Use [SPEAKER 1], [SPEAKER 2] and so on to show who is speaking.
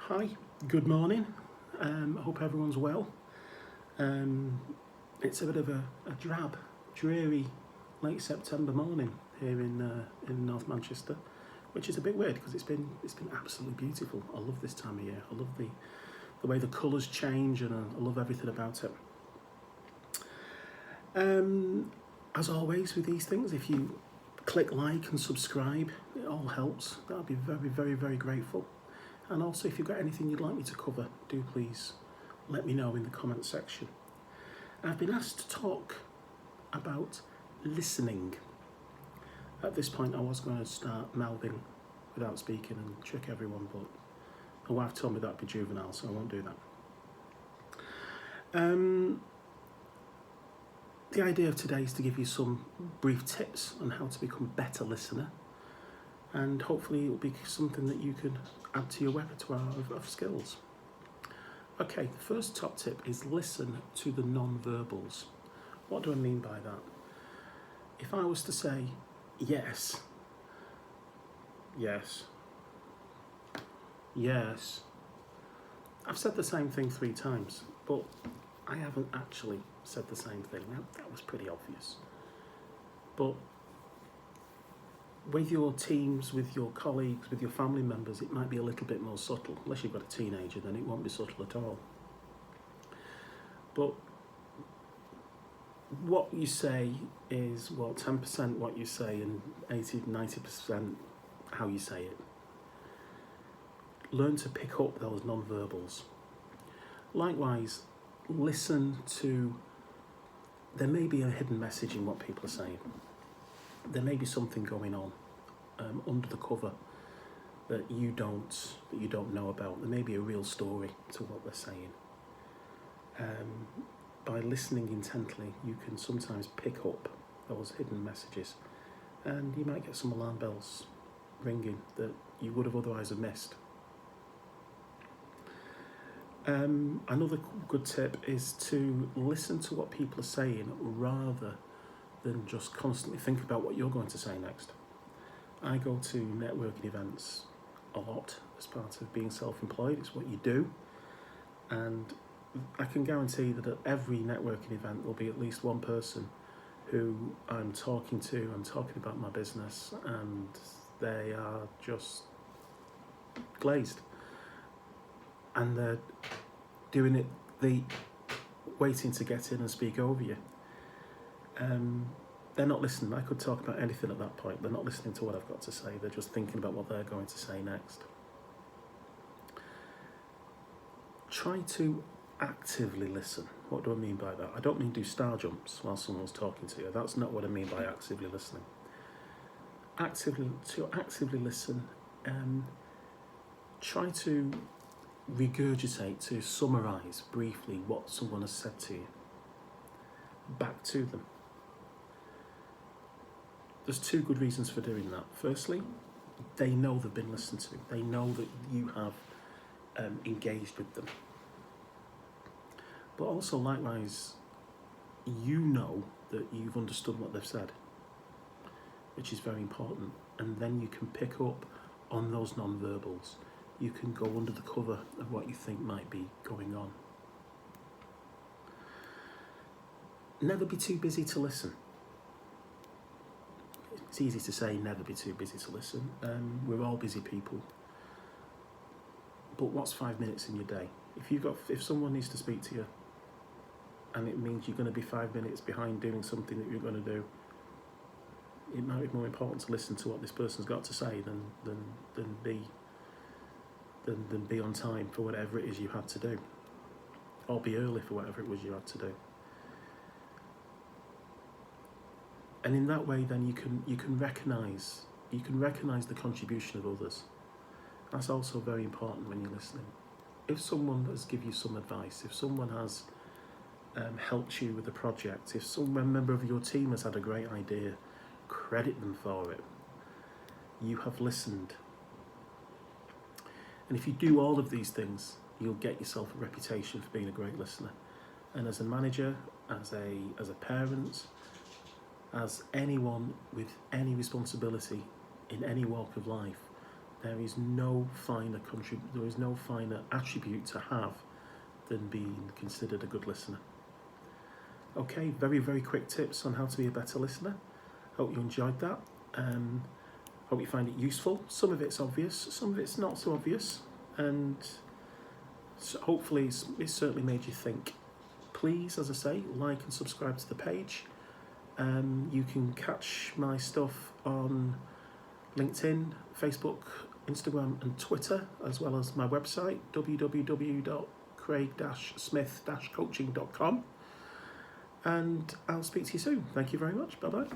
[SPEAKER 1] Hi, good morning. I hope everyone's well. It's a bit of a drab, dreary late September morning here in North Manchester, which is a bit weird because it's been absolutely beautiful. I love this time of year. I love the way the colours change, and I love everything about it. As always with these things, if you click like and subscribe, it all helps. That'll be very, very, very grateful. And also, if you've got anything you'd like me to cover, do please let me know in the comments section. I've been asked to talk about listening. At this point, I was going to start mouthing without speaking and trick everyone, but my wife told me that'd be juvenile, so I won't do that. The idea of today is to give you some brief tips on how to become a better listener, and hopefully it will be something that you can add to your repertoire of skills. Okay, the first top tip is listen to the non-verbals. What do I mean by that? If I was to say yes, yes, yes, I've said the same thing 3 times, but I haven't actually said the same thing. Now, that was pretty obvious. But with your teams, with your colleagues, with your family members, it might be a little bit more subtle. Unless you've got a teenager, then it won't be subtle at all. But what you say is, 10% what you say and 80-90% how you say it. Learn to pick up those non-verbals. Likewise, listen to, there may be a hidden message in what people are saying. There may be something going on under the cover that you don't know about. There may be a real story to what they're saying. By listening intently, you can sometimes pick up those hidden messages, and you might get some alarm bells ringing that you would have otherwise have missed. Another good tip is to listen to what people are saying rather than just constantly think about what you're going to say next. I go to networking events a lot as part of being self-employed. It's what you do, and I can guarantee that at every networking event there'll be at least one person who I'm talking about my business, and they are just glazed, and they're doing it, waiting to get in and speak over you. They're not listening. I could talk about anything at that point. They're not listening to what I've got to say. They're just thinking about what they're going to say next. Try to actively listen. What do I mean by that? I don't mean do star jumps while someone's talking to you. That's not what I mean by actively listening. Actively listen, try to regurgitate, to summarise briefly what someone has said to you back to them. There's 2 good reasons for doing that. Firstly, they know they've been listened to. They know that you have engaged with them. But also, likewise, you know that you've understood what they've said, which is very important. And then you can pick up on those non-verbals. You can go under the cover of what you think might be going on. Never be too busy to listen. It's easy to say never be too busy to listen. We're all busy people. But what's 5 minutes in your day? If someone needs to speak to you, and it means you're going to be 5 minutes behind doing something that you're going to do, it might be more important to listen to what this person's got to say than be on time for whatever it is you had to do, or be early for whatever it was you had to do. And in that way, then you can recognise the contribution of others. That's also very important when you're listening. If someone has given you some advice, if someone has helped you with a project, if some member of your team has had a great idea, credit them for it. You have listened. And if you do all of these things, you'll get yourself a reputation for being a great listener. And as a manager, as a parent, as anyone with any responsibility in any walk of life, There is no finer attribute to have than being considered a good listener. Okay, very, very quick tips on how to be a better listener. Hope you enjoyed that. Hope you find it useful. Some of it's obvious, some of it's not so obvious, and so hopefully it's certainly made you think. Please, as I say, like and subscribe to the page. You can catch my stuff on LinkedIn, Facebook, Instagram and Twitter, as well as my website, www.craig-smith-coaching.com. And I'll speak to you soon. Thank you very much. Bye-bye.